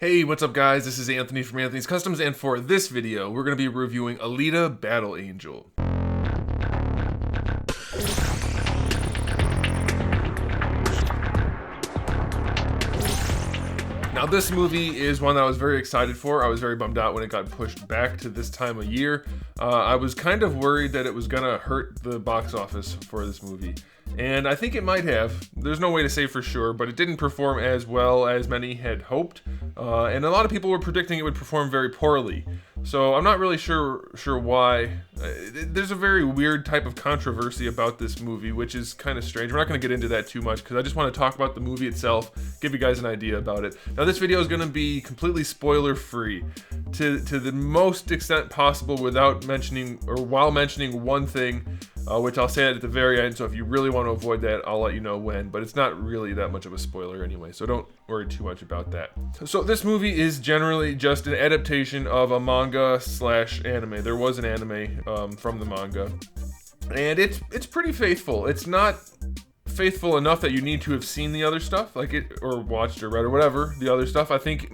Hey, what's up guys? This is Anthony from Anthony's Customs, and for this video, we're going to be reviewing Alita Battle Angel. Now this movie is one that I was very excited for. I was very bummed out when it got pushed back to this time of year. I was kind of worried that it was going to hurt the box office for this movie. And I think it might have. There's no way to say for sure, but it didn't perform as well as many had hoped. And a lot of people were predicting it would perform very poorly. So I'm not really sure why. There's a very weird type of controversy about this movie, which is kind of strange. We're not going to get into that too much because I just want to talk about the movie itself, give you guys an idea about it. Now this video is going to be completely spoiler free to the most extent possible without mentioning or while mentioning one thing, which I'll say at the very end. So if you really want to avoid that, I'll let you know when, but it's not really that much of a spoiler anyway, so don't worry too much about that. So this movie is generally just an adaptation of a manga slash anime. There was an anime from the manga, and it's pretty faithful. It's not faithful enough that you need to have seen the other stuff, like it, or watched or read or whatever the other stuff. I think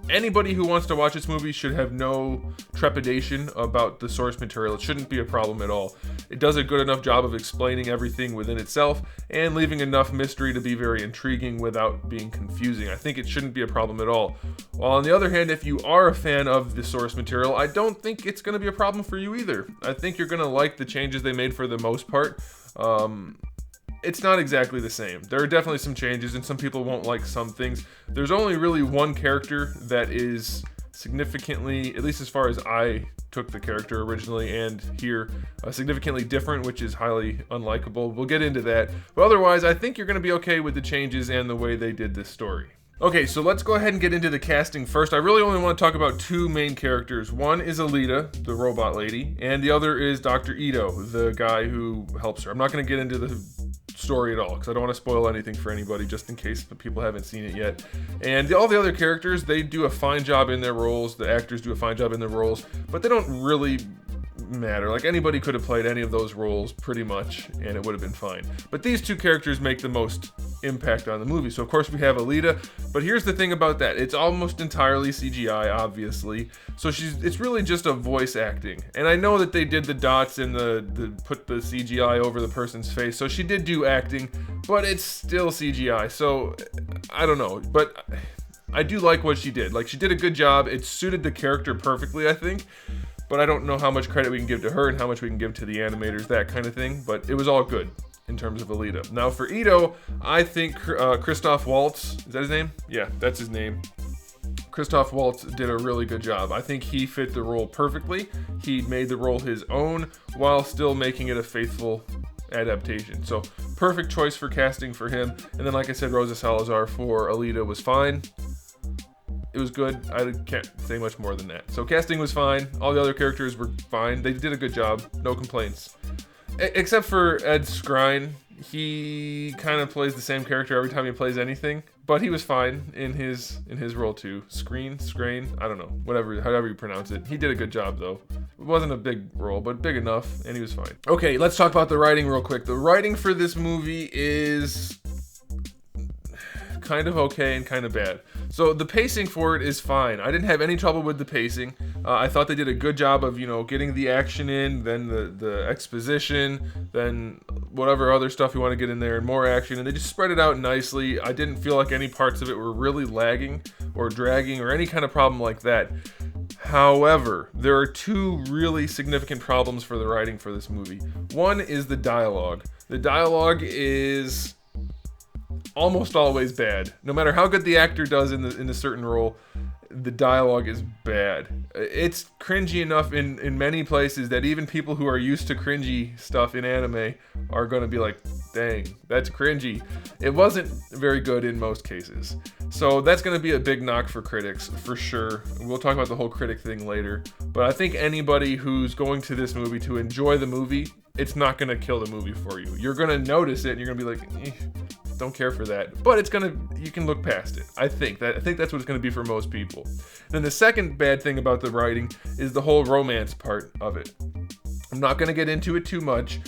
anybody who wants to watch this movie should have no trepidation about the source material. It shouldn't be a problem at all. It does a good enough job of explaining everything within itself and leaving enough mystery to be very intriguing without being confusing. I think it shouldn't be a problem at all. While on the other hand, if you are a fan of the source material, I don't think it's going to be a problem for you either. I think you're going to like the changes they made for the most part. It's not exactly the same. There are definitely some changes, and some people won't like some things. There's only really one character that is significantly, at least as far as I took the character originally and here, significantly different, which is highly unlikable. We'll get into that. But otherwise, I think you're going to be okay with the changes and the way they did this story. Okay, so let's go ahead and get into the casting first. I really only want to talk about two main characters. One is Alita, the robot lady, and the other is Dr. Ito, the guy who helps her. I'm not going to get into the story at all because I don't want to spoil anything for anybody, just in case people haven't seen it yet. And all the other characters, they do a fine job in their roles. The actors do a fine job in their roles, but they don't really matter. Like, anybody could have played any of those roles pretty much and it would have been fine. But these two characters make the most impact on the movie. So of course we have Alita, but here's the thing about that. It's almost entirely CGI, obviously. So it's really just a voice acting. And I know that they did the dots and the put the CGI over the person's face. So she did do acting, but it's still CGI. So I don't know, but I do like what she did. Like, she did a good job. It suited the character perfectly, I think. But I don't know how much credit we can give to her and how much we can give to the animators, that kind of thing. But it was all good in terms of Alita. Now for Ito, I think Christoph Waltz, is that his name? Yeah, that's his name. Christoph Waltz did a really good job. I think he fit the role perfectly. He made the role his own while still making it a faithful adaptation. So perfect choice for casting for him. And then, like I said, Rosa Salazar for Alita was fine. It was good. I can't say much more than that. So casting was fine. All the other characters were fine. They did a good job. No complaints. Except for Ed Skrein. He kind of plays the same character every time he plays anything, but he was fine in his role too. Skrein, I don't know, however you pronounce it. He did a good job though. It wasn't a big role, but big enough, and he was fine. Okay, let's talk about the writing real quick. The writing for this movie is kind of okay and kind of bad. So the pacing for it is fine. I didn't have any trouble with the pacing. I thought they did a good job of, getting the action in, then the exposition, then whatever other stuff you want to get in there, and more action, and they just spread it out nicely. I didn't feel like any parts of it were really lagging or dragging or any kind of problem like that. However, there are two really significant problems for the writing for this movie. One is the dialogue. The dialogue is almost always bad. No matter how good the actor does in a certain role, the dialogue is bad. It's cringy enough in many places that even people who are used to cringy stuff in anime are going to be like, dang, that's cringy. It wasn't very good in most cases. So that's going to be a big knock for critics, for sure. We'll talk about the whole critic thing later. But I think anybody who's going to this movie to enjoy the movie, it's not going to kill the movie for you. You're going to notice it and you're going to be like, don't care for that, but you can look past it. I think that's what it's going to be for most people. Then the second bad thing about the writing is the whole romance part of it. I'm not going to get into it too much,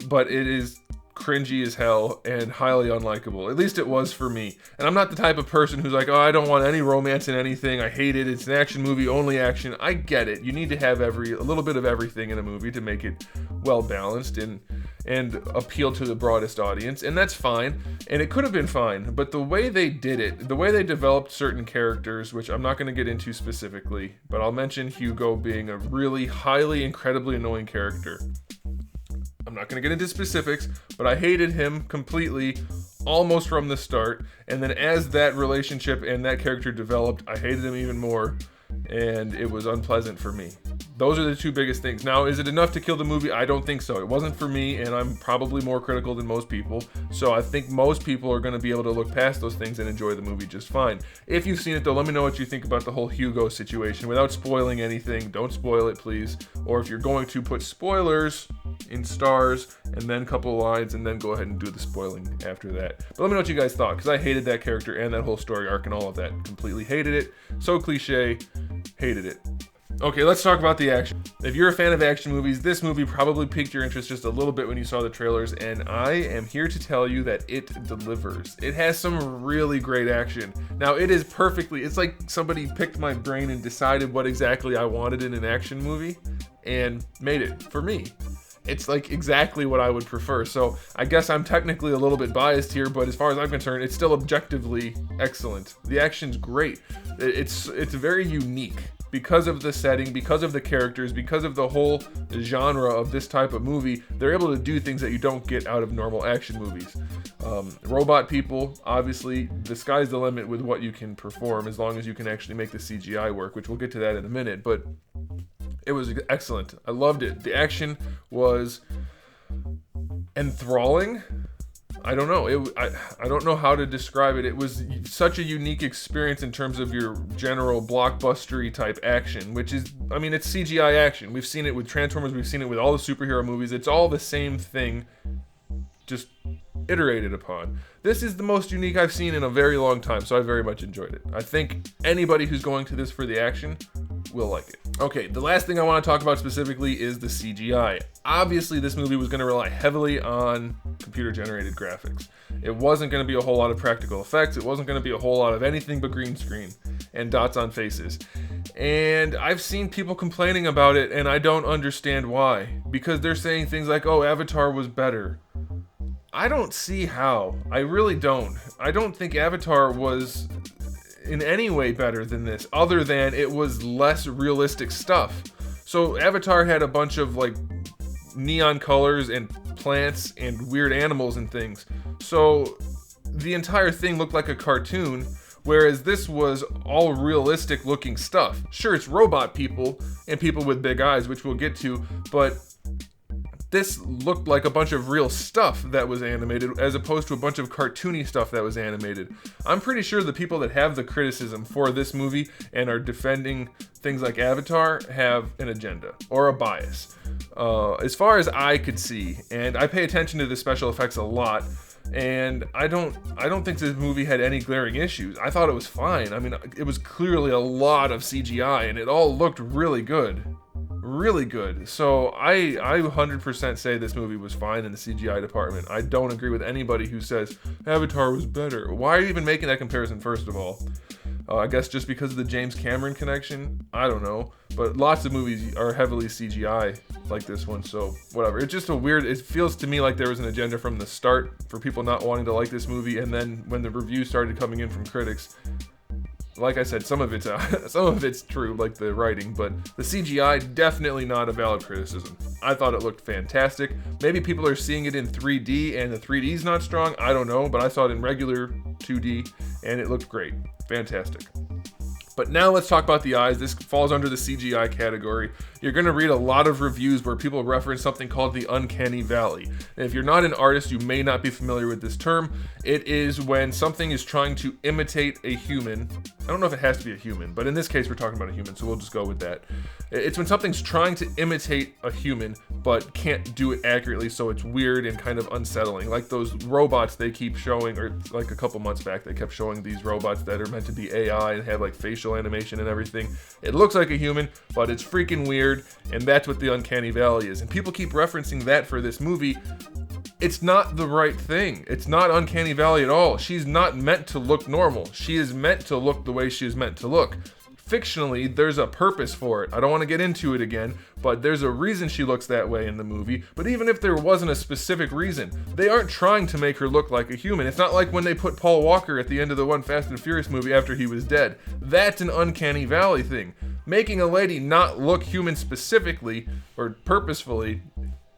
but it is cringy as hell and highly unlikable. At least it was for me. And I'm not the type of person who's like, oh, I don't want any romance in anything. I hate it. It's an action movie, only action. I get it. You need to have a little bit of everything in a movie to make it well balanced and appeal to the broadest audience. And that's fine. And it could have been fine. But the way they did it, the way they developed certain characters, which I'm not going to get into specifically, but I'll mention Hugo being a really highly, incredibly annoying character. I'm not going to get into specifics, but I hated him completely almost from the start. And then as that relationship and that character developed, I hated him even more. And it was unpleasant for me. Those are the two biggest things. Now, is it enough to kill the movie? I don't think so. It wasn't for me, and I'm probably more critical than most people. So I think most people are going to be able to look past those things and enjoy the movie just fine. If you've seen it, though, let me know what you think about the whole Hugo situation without spoiling anything. Don't spoil it, please. Or if you're going to put spoilers in stars and then a couple of lines and then go ahead and do the spoiling after that. But let me know what you guys thought, because I hated that character and that whole story arc and all of that. Completely hated it. So cliche. Hated it. Okay, let's talk about the action. If you're a fan of action movies, this movie probably piqued your interest just a little bit when you saw the trailers, and I am here to tell you that it delivers. It has some really great action. Now, it's like somebody picked my brain and decided what exactly I wanted in an action movie and made it for me. It's like exactly what I would prefer. So I guess I'm technically a little bit biased here, but as far as I'm concerned, it's still objectively excellent. The action's great. It's very unique because of the setting, because of the characters, because of the whole genre of this type of movie. They're able to do things that you don't get out of normal action movies. Robot people, obviously, the sky's the limit with what you can perform as long as you can actually make the CGI work, which we'll get to that in a minute. But it was excellent. I loved it. The action was enthralling. I don't know. I don't know how to describe it. It was such a unique experience in terms of your general blockbustery type action, which is, I mean, it's CGI action. We've seen it with Transformers. We've seen it with all the superhero movies. It's all the same thing, just iterated upon. This is the most unique I've seen in a very long time, so I very much enjoyed it. I think anybody who's going to this for the action will like it. Okay, the last thing I want to talk about specifically is the CGI. Obviously, this movie was going to rely heavily on computer-generated graphics. It wasn't going to be a whole lot of practical effects. It wasn't going to be a whole lot of anything but green screen and dots on faces. And I've seen people complaining about it, and I don't understand why. Because they're saying things like, oh, Avatar was better. I don't see how. I really don't. I don't think Avatar was in any way better than this, other than it was less realistic stuff. So Avatar had a bunch of like neon colors and plants and weird animals and things. So the entire thing looked like a cartoon, whereas this was all realistic looking stuff. Sure, it's robot people and people with big eyes, which we'll get to, but this looked like a bunch of real stuff that was animated as opposed to a bunch of cartoony stuff that was animated. I'm pretty sure the people that have the criticism for this movie and are defending things like Avatar have an agenda or a bias. As far as I could see, and I pay attention to the special effects a lot, and I don't think this movie had any glaring issues. I thought it was fine. I mean, it was clearly a lot of CGI and it all looked really good. Really good. So I 100% say this movie was fine in the CGI department. I don't agree with anybody who says Avatar was better. Why are you even making that comparison, first of all? I guess just because of the James Cameron connection? I don't know. But lots of movies are heavily CGI like this one, so whatever. It's just it feels to me like there was an agenda from the start for people not wanting to like this movie, and then when the reviews started coming in from critics, like I said, some of it's true, like the writing, but the CGI, definitely not a valid criticism. I thought it looked fantastic. Maybe people are seeing it in 3D and the 3D is not strong, I don't know, but I saw it in regular 2D and it looked great. Fantastic. But now let's talk about the eyes. This falls under the CGI category. You're going to read a lot of reviews where people reference something called the uncanny valley. And if you're not an artist, you may not be familiar with this term. It is when something is trying to imitate a human. I don't know if it has to be a human, but in this case, we're talking about a human, so we'll just go with that. It's when something's trying to imitate a human, but can't do it accurately, so it's weird and kind of unsettling. Like those robots they keep showing, or like a couple months back, they kept showing these robots that are meant to be AI and have like facial animation and everything. It looks like a human, but it's freaking weird, and that's what the uncanny valley is. And people keep referencing that for this movie. It's not the right thing. It's not Uncanny Valley at all. She's not meant to look normal. She is meant to look the way she is meant to look. Fictionally, there's a purpose for it. I don't want to get into it again, but there's a reason she looks that way in the movie. But even if there wasn't a specific reason, they aren't trying to make her look like a human. It's not like when they put Paul Walker at the end of the one Fast and Furious movie after he was dead. That's an Uncanny Valley thing. Making a lady not look human specifically or purposefully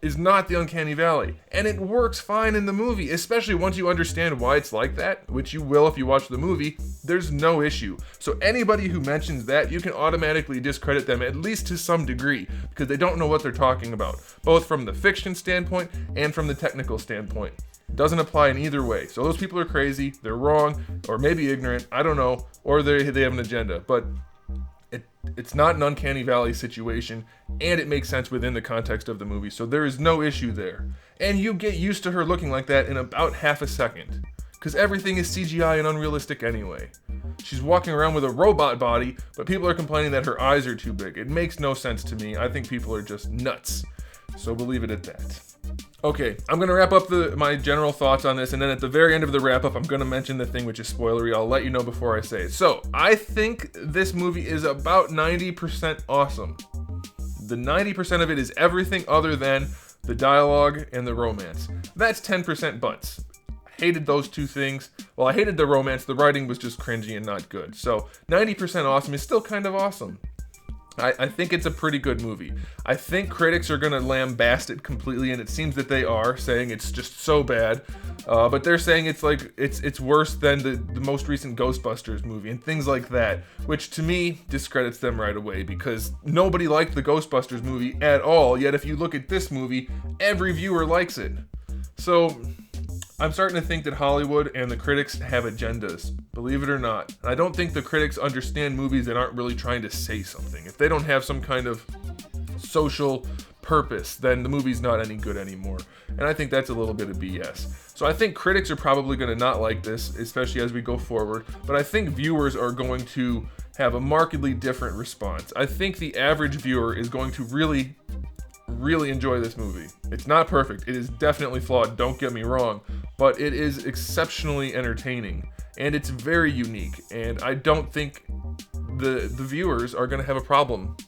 is not the Uncanny Valley. And it works fine in the movie, especially once you understand why it's like that, which you will if you watch the movie. There's no issue. So anybody who mentions that, you can automatically discredit them, at least to some degree, because they don't know what they're talking about, both from the fiction standpoint and from the technical standpoint. Doesn't apply in either way. So those people are crazy, they're wrong, or maybe ignorant, I don't know, or they have an agenda. But it's not an Uncanny Valley situation, and it makes sense within the context of the movie, so there is no issue there. And you get used to her looking like that in about half a second, because everything is CGI and unrealistic anyway. She's walking around with a robot body, but people are complaining that her eyes are too big. It makes no sense to me. I think people are just nuts. So we'll leave it at that. Okay, I'm going to wrap up my general thoughts on this, and then at the very end of the wrap-up, I'm going to mention the thing which is spoilery. I'll let you know before I say it. So, I think this movie is about 90% awesome. The 90% of it is everything other than the dialogue and the romance. That's 10% butts. I hated those two things. Well, I hated the romance. The writing was just cringy and not good. So, 90% awesome is still kind of awesome. I think it's a pretty good movie. I think critics are going to lambast it completely, and it seems that they are, saying it's just so bad. But they're saying it's like it's worse than the most recent Ghostbusters movie and things like that, which to me discredits them right away, because nobody liked the Ghostbusters movie at all, yet if you look at this movie, every viewer likes it. So I'm starting to think that Hollywood and the critics have agendas, believe it or not. And I don't think the critics understand movies that aren't really trying to say something. If they don't have some kind of social purpose, then the movie's not any good anymore. And I think that's a little bit of BS. So I think critics are probably going to not like this, especially as we go forward. But I think viewers are going to have a markedly different response. I think the average viewer is going to really enjoy this movie. It's not perfect. It is definitely flawed, don't get me wrong, but it is exceptionally entertaining, and it's very unique, and I don't think the viewers are going to have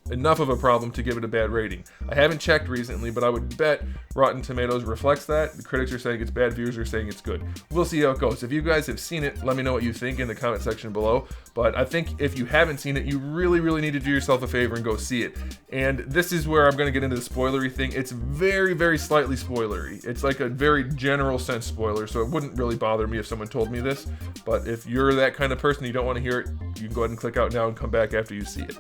enough of a problem to give it a bad rating. I haven't checked recently, but I would bet Rotten Tomatoes reflects that. The critics are saying it's bad, viewers are saying it's good. We'll see how it goes. If you guys have seen it, let me know what you think in the comment section below. But I think if you haven't seen it, you really need to do yourself a favor and go see it. And this is where I'm going to get into the spoilery thing. It's very slightly spoilery. It's like a very general sense spoiler, so it wouldn't really bother me if someone told me this. But if you're that kind of person, you don't want to hear it, you can go ahead and click out now and come back after you see it.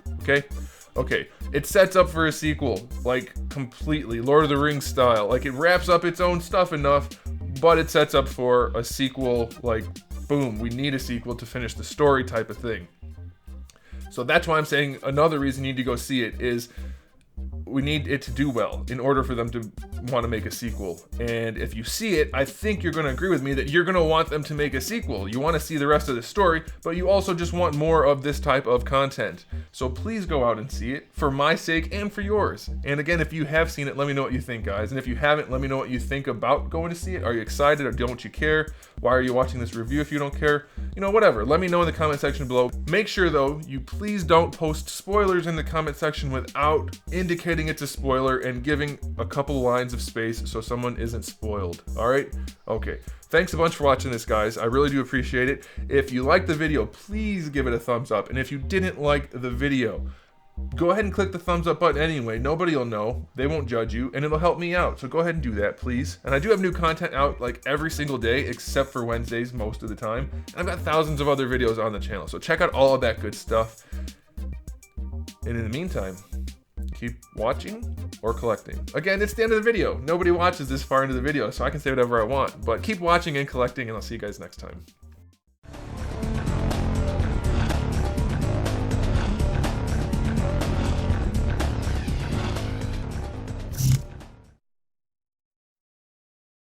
Okay, it sets up for a sequel, like completely Lord of the Rings style. Like, it wraps up its own stuff enough, but it sets up for a sequel, like, boom, we need a sequel to finish the story type of thing. So that's why I'm saying another reason you need to go see it is we need it to do well in order for them to want to make a sequel. And if you see it, I think you're going to agree with me that you're going to want them to make a sequel. You want to see the rest of the story, but you also just want more of this type of content. So please go out and see it for my sake and for yours. And again, if you have seen it, let me know what you think, guys. And if you haven't, let me know what you think about going to see it. Are you excited or don't you care? Why are you watching this review if you don't care? You know, whatever. Let me know in the comment section below. Make sure, though, you please don't post spoilers in the comment section without indicating it's a spoiler and giving a couple lines of space so someone isn't spoiled. All right? Okay. Thanks a bunch for watching this, guys. I really do appreciate it. If you liked the video, please give it a thumbs up. And if you didn't like the video, go ahead and click the thumbs up button anyway. Nobody will know. They won't judge you, and it'll help me out. So go ahead and do that, please. And I do have new content out like every single day, except for Wednesdays most of the time. And I've got thousands of other videos on the channel. So check out all of that good stuff. And in the meantime, keep watching or collecting. Again, it's the end of the video. Nobody watches this far into the video, so I can say whatever I want. But keep watching and collecting, and I'll see you guys next time.